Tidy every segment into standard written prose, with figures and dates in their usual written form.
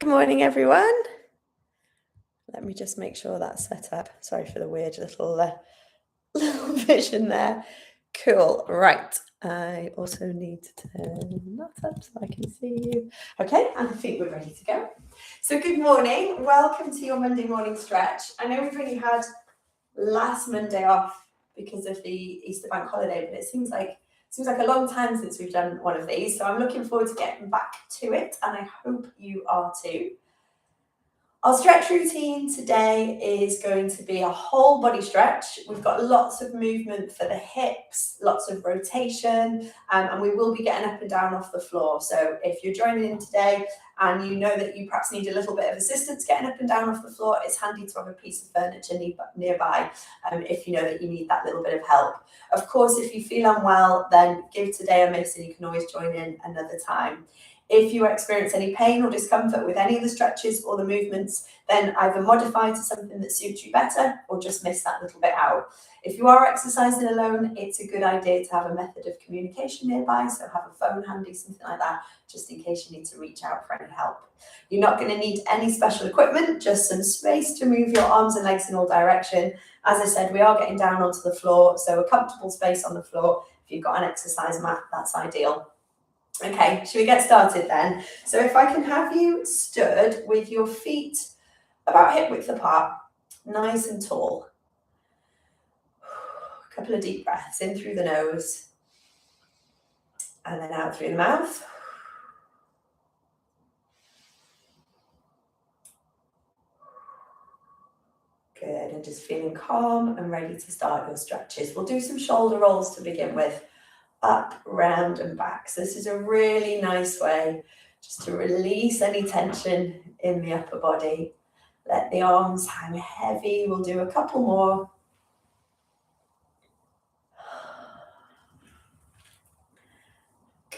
Good morning, everyone. Let me just make sure that's set up. Sorry for the weird little vision there. Cool. Right. I also need to turn that up so I can see you. Okay, and I think we're ready to go. So good morning. Welcome to your Monday morning stretch. I know we've only had last Monday off because of the Easter bank holiday, but it seems like a long time since we've done one of these. So I'm looking forward to getting back to it, and I hope you are too. Our stretch routine today is going to be a whole body stretch. We've got lots of movement for the hips, lots of rotation, and we will be getting up and down off the floor. So if you're joining in today and you know that you perhaps need a little bit of assistance getting up and down off the floor, it's handy to have a piece of furniture nearby if you know that you need that little bit of help. Of course, if you feel unwell, then give today a miss and you can always join in another time. If you experience any pain or discomfort with any of the stretches or the movements, then either modify to something that suits you better or just miss that little bit out. If you are exercising alone, it's a good idea to have a method of communication nearby, so have a phone handy, something like that, just in case you need to reach out for any help. You're not going to need any special equipment, just some space to move your arms and legs in all direction. As I said, we are getting down onto the floor, so a comfortable space on the floor. If you've got an exercise mat, that's ideal. Okay, should we get started then? So if I can have you stood with your feet about hip width apart, nice and tall. A couple of deep breaths in through the nose and then out through the mouth. Good, and just feeling calm and ready to start your stretches. We'll do some shoulder rolls to begin with. Up, round and back. So this is a really nice way just to release any tension in the upper body. Let the arms hang heavy. We'll do a couple more.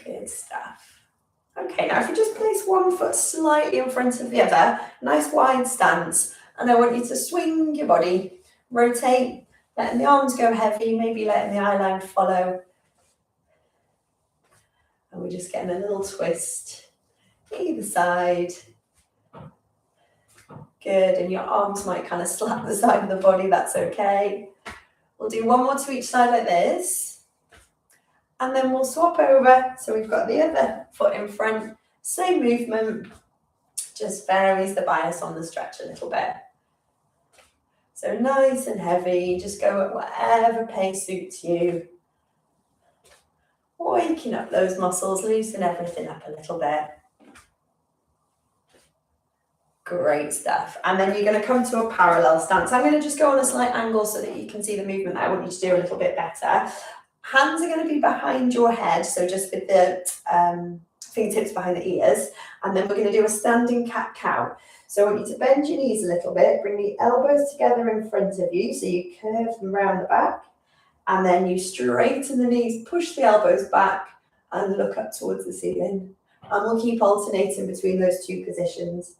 Good stuff. Okay, now if you just place one foot slightly in front of the other, nice wide stance, and I want you to swing your body, rotate, letting the arms go heavy, maybe letting the eye line follow. And we're just getting a little twist either side. Good, and your arms might kind of slap the side of the body, that's okay. We'll do one more to each side like this. And then we'll swap over. So we've got the other foot in front, same movement, just varies the bias on the stretch a little bit. So nice and heavy, just go at whatever pace suits you. Waking up those muscles, loosen everything up a little bit. Great stuff. And then you're going to come to a parallel stance. I'm going to just go on a slight angle so that you can see the movement that I want you to do a little bit better. Hands are going to be behind your head, so just with the fingertips behind the ears. And then we're going to do a standing cat-cow. So I want you to bend your knees a little bit, bring the elbows together in front of you, so you curve them round the back. And then you straighten the knees, push the elbows back and look up towards the ceiling. And we'll keep alternating between those two positions.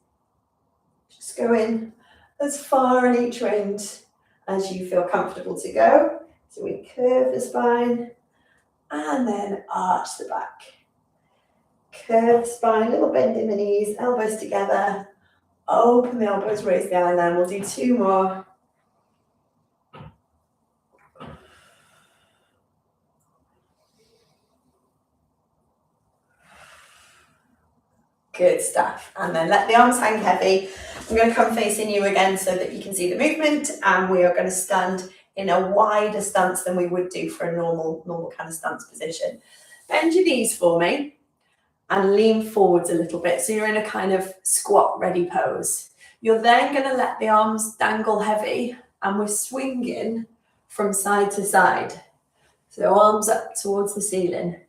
Just go in as far in each range as you feel comfortable to go. So we curve the spine and then arch the back. Curve the spine, little bend in the knees, elbows together. Open the elbows, raise the eye line. We'll do two more. Good stuff. And then let the arms hang heavy. I'm going to come facing you again so that you can see the movement, and we are going to stand in a wider stance than we would do for a normal kind of stance position. Bend your knees for me and lean forwards a little bit. So you're in a kind of squat ready pose. You're then going to let the arms dangle heavy, and we're swinging from side to side. So arms up towards the ceiling.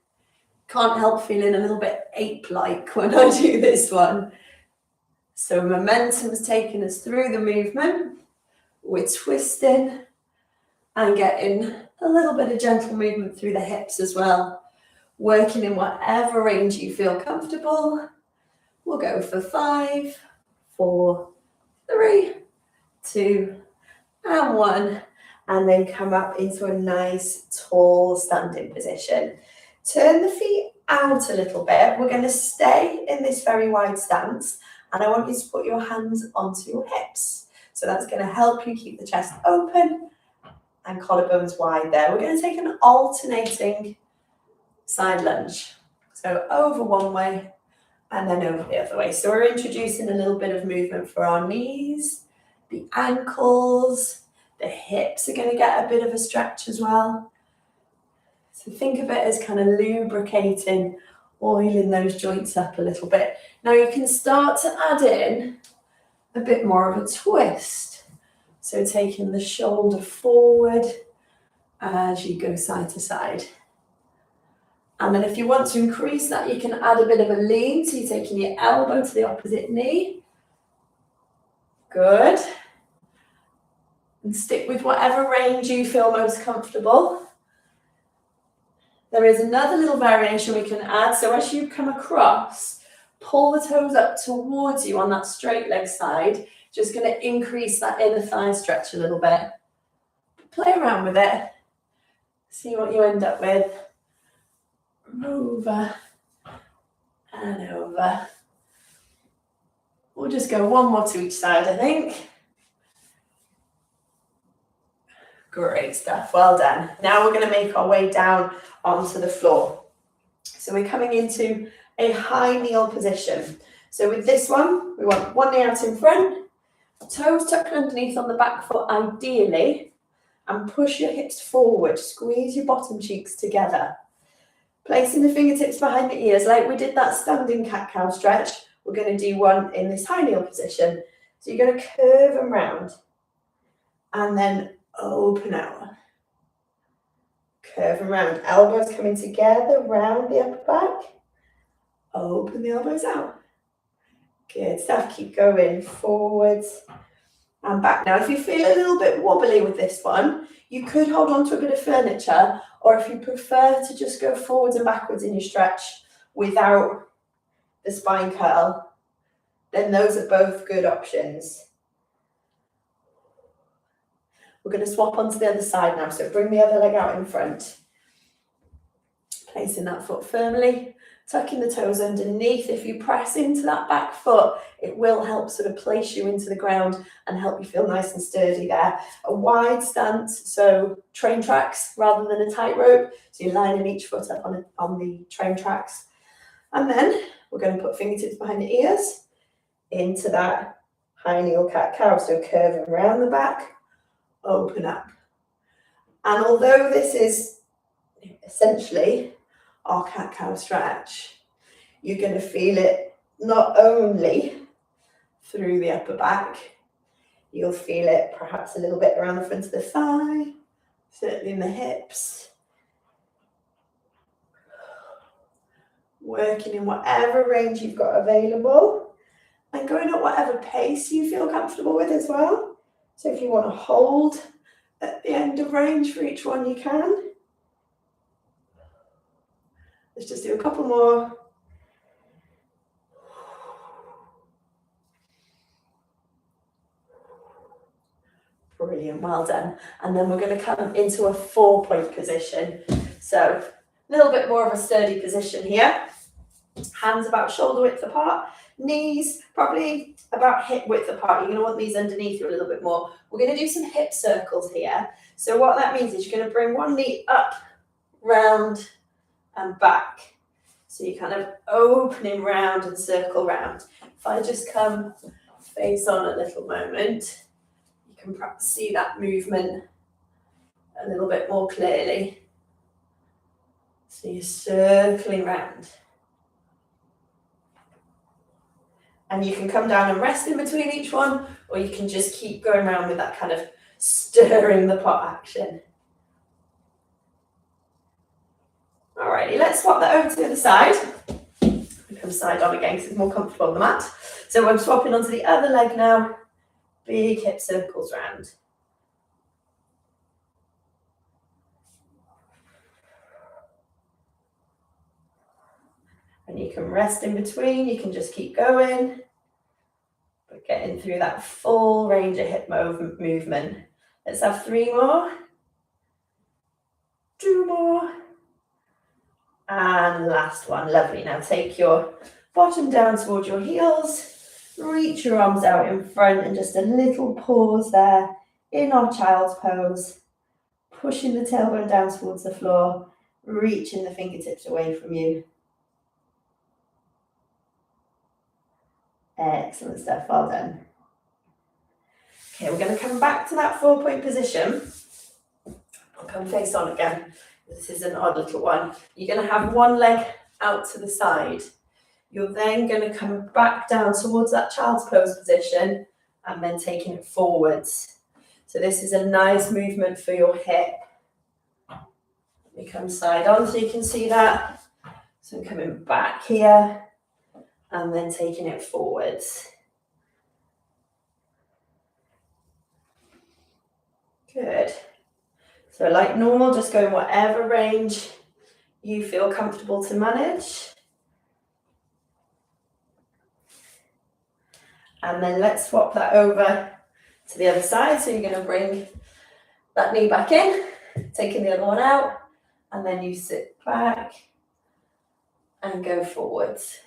Can't help feeling a little bit ape-like when I do this one. So momentum's taking us through the movement. We're twisting and getting a little bit of gentle movement through the hips as well. Working in whatever range you feel comfortable. We'll go for 5, 4, 3, 2, and 1. And then come up into a nice tall standing position. Turn the feet out a little bit. We're going to stay in this very wide stance. And I want you to put your hands onto your hips. So that's going to help you keep the chest open and collarbones wide there. We're going to take an alternating side lunge. So over one way and then over the other way. So we're introducing a little bit of movement for our knees, the ankles, the hips are going to get a bit of a stretch as well. So think of it as kind of lubricating, oiling those joints up a little bit. Now you can start to add in a bit more of a twist. So taking the shoulder forward as you go side to side. And then if you want to increase that, you can add a bit of a lean. So you're taking your elbow to the opposite knee. Good. And stick with whatever range you feel most comfortable. There is another little variation we can add. So as you come across, pull the toes up towards you on that straight leg side. Just going to increase that inner thigh stretch a little bit. Play around with it. See what you end up with. Over and over. We'll just go one more to each side, I think. Great stuff, well done. Now we're going to make our way down onto the floor. So we're coming into a high kneel position. So with this one, we want one knee out in front, toes tucked underneath on the back foot ideally, and push your hips forward, squeeze your bottom cheeks together. Placing the fingertips behind the ears like we did that standing cat-cow stretch, we're going to do one in this high kneel position. So you're going to curve and round and then open out. Curve and round. Elbows coming together, round the upper back. Open the elbows out. Good stuff. Keep going forwards and back. Now, if you feel a little bit wobbly with this one, you could hold on to a bit of furniture, or if you prefer to just go forwards and backwards in your stretch without the spine curl, then those are both good options. We're going to swap onto the other side now, so bring the other leg out in front. Placing that foot firmly, tucking the toes underneath. If you press into that back foot, it will help sort of place you into the ground and help you feel nice and sturdy there. A wide stance, so train tracks rather than a tightrope. So you're lining each foot up on the train tracks. And then we're going to put fingertips behind the ears into that high kneel cat-cow. So curving around the back, open up. And although this is essentially our cat-cow stretch, you're going to feel it not only through the upper back, you'll feel it perhaps a little bit around the front of the thigh, certainly in the hips. Working in whatever range you've got available and going at whatever pace you feel comfortable with as well. So if you want to hold at the end of range for each one, you can. Let's just do a couple more. Brilliant, well done. And then we're going to come into a 4-point position. So a little bit more of a sturdy position here. Hands about shoulder width apart, knees probably about hip width apart. You're going to want these underneath you a little bit more. We're going to do some hip circles here. So what that means is you're going to bring one knee up, round and back. So you're kind of opening round and circle round. If I just come face on a little moment, you can perhaps see that movement a little bit more clearly. So you're circling round. And you can come down and rest in between each one, or you can just keep going around with that kind of stirring the pot action. Alrighty, let's swap that over to the other side. Come side on again because it's more comfortable on the mat. So I'm swapping onto the other leg now. Big hip circles round. And you can rest in between, you can just keep going. But getting through that full range of hip movement. Let's have 3 more. 2 more. And last one, lovely. Now take your bottom down towards your heels Reach your arms out in front and just a little pause there in our child's pose. Pushing the tailbone down towards the floor, reaching the fingertips away from you. Excellent stuff, well done. Okay, we're going to come back to that 4-point position. I'll come face on again. This is an odd little one. You're going to have one leg out to the side. You're then going to come back down towards that child's pose position and then taking it forwards. So this is a nice movement for your hip. We come side on so you can see that. So I'm coming back here and then taking it forwards. Good. So like normal, just go in whatever range you feel comfortable to manage. And then let's swap that over to the other side. So you're going to bring that knee back in, taking the other one out, and then you sit back and go forwards.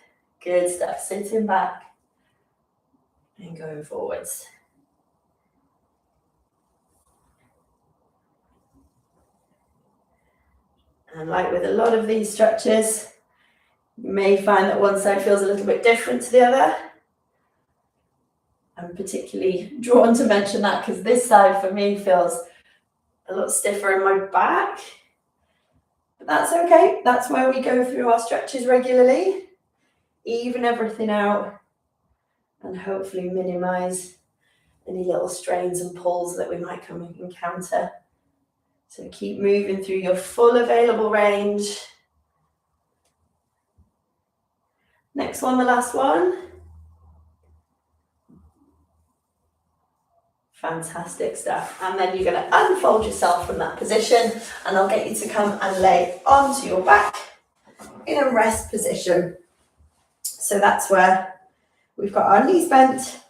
Good stuff. Sitting back and going forwards. And like with a lot of these stretches, you may find that one side feels a little bit different to the other. I'm particularly drawn to mention that because this side for me feels a lot stiffer in my back. But that's okay. That's where we go through our stretches regularly. Even everything out and hopefully minimize any little strains and pulls that we might come and encounter. So keep moving through your full available range. Next one, the last one. Fantastic stuff. And then you're going to unfold yourself from that position and I'll get you to come and lay onto your back in a rest position. So that's where we've got our knees bent,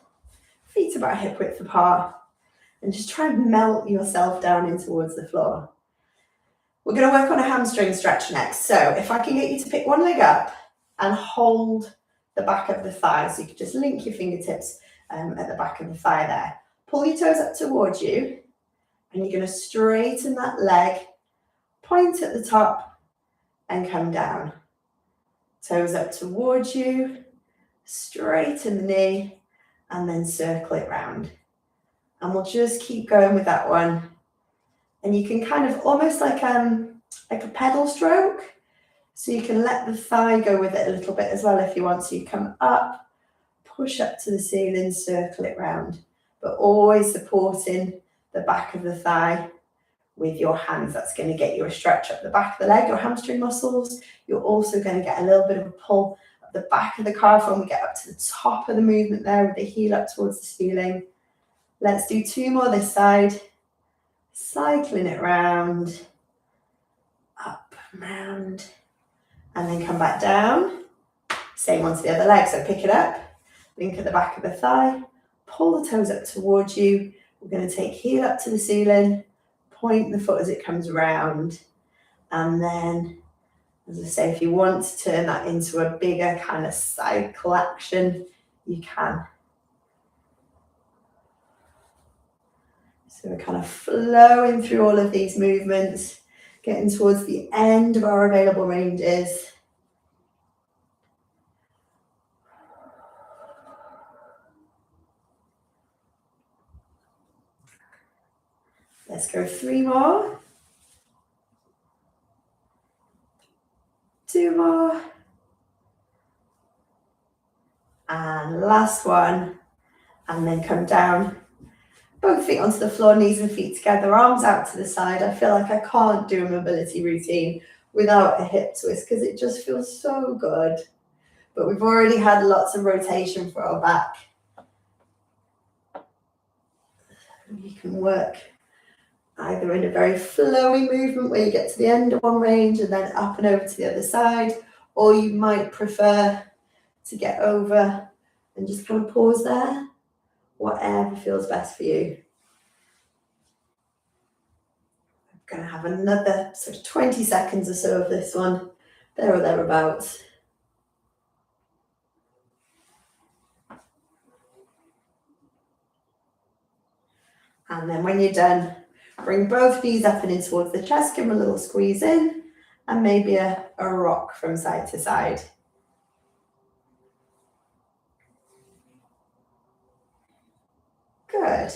feet about hip width apart, and just try and melt yourself down in towards the floor. We're going to work on a hamstring stretch next. So if I can get you to pick one leg up and hold the back of the thigh, so you can just link your fingertips at the back of the thigh there. Pull your toes up towards you, and you're going to straighten that leg, point at the top, and come down. Toes up towards you, straighten the knee, and then circle it round. And we'll just keep going with that one. And you can kind of almost like a pedal stroke. So you can let the thigh go with it a little bit as well if you want. So you come up, push up to the ceiling, circle it round. But always supporting the back of the thigh with your hands. That's going to get you a stretch up the back of the leg, your hamstring muscles. You're also going to get a little bit of a pull up the back of the calf when we get up to the top of the movement there with the heel up towards the ceiling. Let's do 2 more this side. Cycling it round, up, round, and then come back down. Same one to the other leg. So pick it up, link at the back of the thigh, pull the toes up towards you. We're going to take heel up to the ceiling, point the foot as it comes round. And then, as I say, if you want to turn that into a bigger kind of cycle action, you can. So we're kind of flowing through all of these movements, getting towards the end of our available ranges. Let's go 3 more. 2 more. And last one. And then come down. Both feet onto the floor, knees and feet together, arms out to the side. I feel like I can't do a mobility routine without a hip twist because it just feels so good. But we've already had lots of rotation for our back. You can work either in a very flowy movement where you get to the end of one range and then up and over to the other side, or you might prefer to get over and just kind of pause there. Whatever feels best for you. I'm going to have another sort of 20 seconds or so of this one, there or thereabouts. And then when you're done, bring both knees up and in towards the chest, give them a little squeeze in, and maybe a rock from side to side. Good.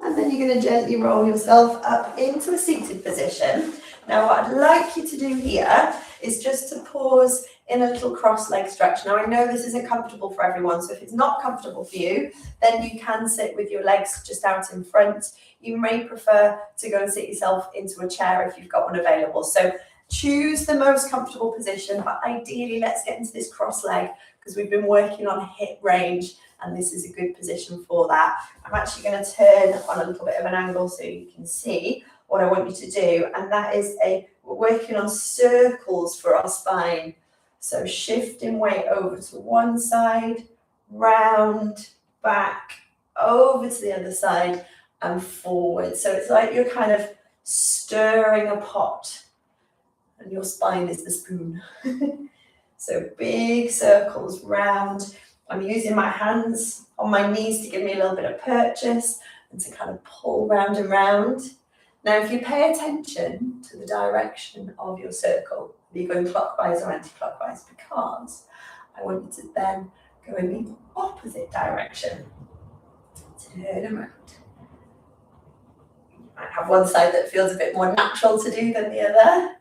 And then you're going to gently roll yourself up into a seated position. Now what I'd like you to do here is just to pause in a little cross leg stretch. Now I know this isn't comfortable for everyone, so if it's not comfortable for you, then you can sit with your legs just out in front. You may prefer to go and sit yourself into a chair if you've got one available. So choose the most comfortable position, but ideally let's get into this cross leg because we've been working on hip range and this is a good position for that. I'm actually going to turn on a little bit of an angle so you can see what I want you to do, and that is we're working on circles for our spine. So shifting weight over to one side, round, back, over to the other side and forward. So it's like you're kind of stirring a pot and your spine is the spoon. So big circles round. I'm using my hands on my knees to give me a little bit of purchase and to kind of pull round and round. Now, if you pay attention to the direction of your circle, are you going clockwise or anti-clockwise? Because I want you to then go in the opposite direction. Turn around. You might have one side that feels a bit more natural to do than the other,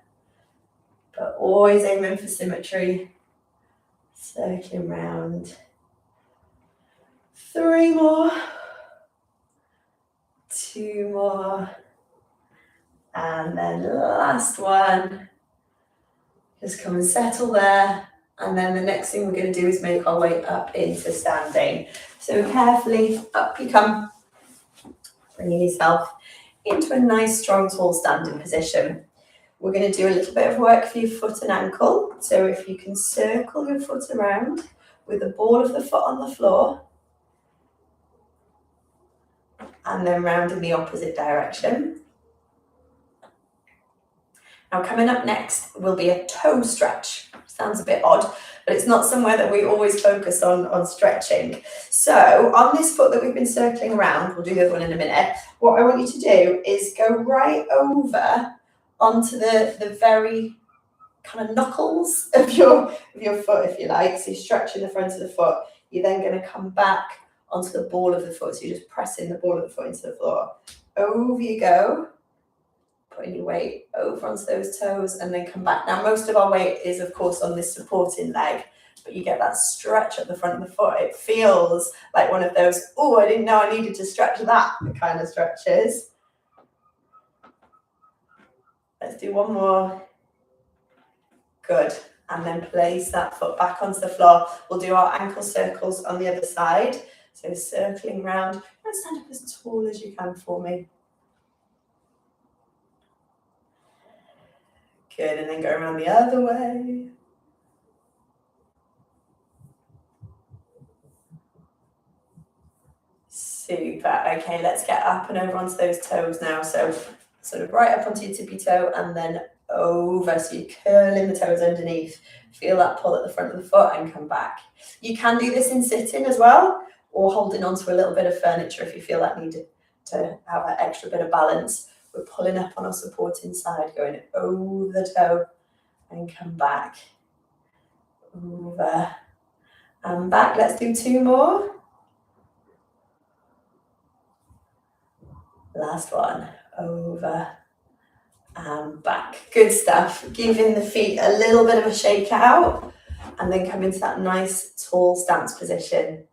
but always aiming for symmetry. Circling round. 3 more. 2 more. And then last one. Just come and settle there. And then the next thing we're going to do is make our way up into standing. So carefully up you come. Bringing yourself into a nice, strong, tall standing position. We're going to do a little bit of work for your foot and ankle. So if you can circle your foot around with the ball of the foot on the floor. And then round in the opposite direction. Now coming up next will be a toe stretch. Sounds a bit odd, but it's not somewhere that we always focus on stretching. So on this foot that we've been circling around, we'll do the other one in a minute, what I want you to do is go right over onto the very kind of knuckles of your foot, if you like. So you're stretching the front of the foot. You're then going to come back onto the ball of the foot. So you're just pressing the ball of the foot into the floor. Over you go. Putting your weight over onto those toes and then come back. Now, most of our weight is, of course, on this supporting leg, but you get that stretch at the front of the foot. It feels like one of those, oh, I didn't know I needed to stretch that kind of stretches. Let's do one more. Good. And then place that foot back onto the floor. We'll do our ankle circles on the other side. So circling round. And stand up as tall as you can for me. Good, and then go around the other way. Super. Okay, let's get up and over onto those toes now. So sort of right up onto your tippy toe and then over. So you're curling the toes underneath. Feel that pull at the front of the foot and come back. You can do this in sitting as well, or holding onto a little bit of furniture if you feel that need to have that extra bit of balance. We're pulling up on our supporting side, going over the toe and come back. Over and back. Let's do 2 more. Last one. Over and back. Good stuff. Giving the feet a little bit of a shake out and then come into that nice tall stance position.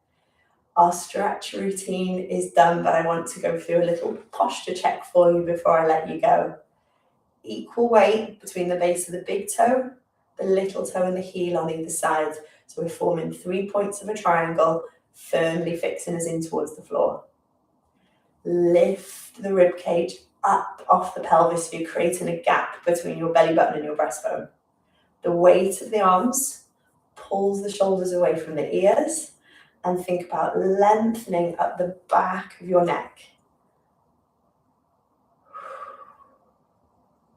Our stretch routine is done, but I want to go through a little posture check for you before I let you go. Equal weight between the base of the big toe, the little toe and the heel on either side. So we're forming 3 points of a triangle, firmly fixing us in towards the floor. Lift the rib cage up off the pelvis, so you're creating a gap between your belly button and your breastbone. The weight of the arms pulls the shoulders away from the ears. And think about lengthening up the back of your neck.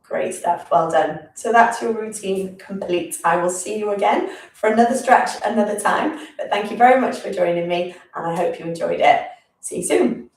Great stuff, well done. So that's your routine complete. I will see you again for another stretch another time. But thank you very much for joining me and I hope you enjoyed it. See you soon.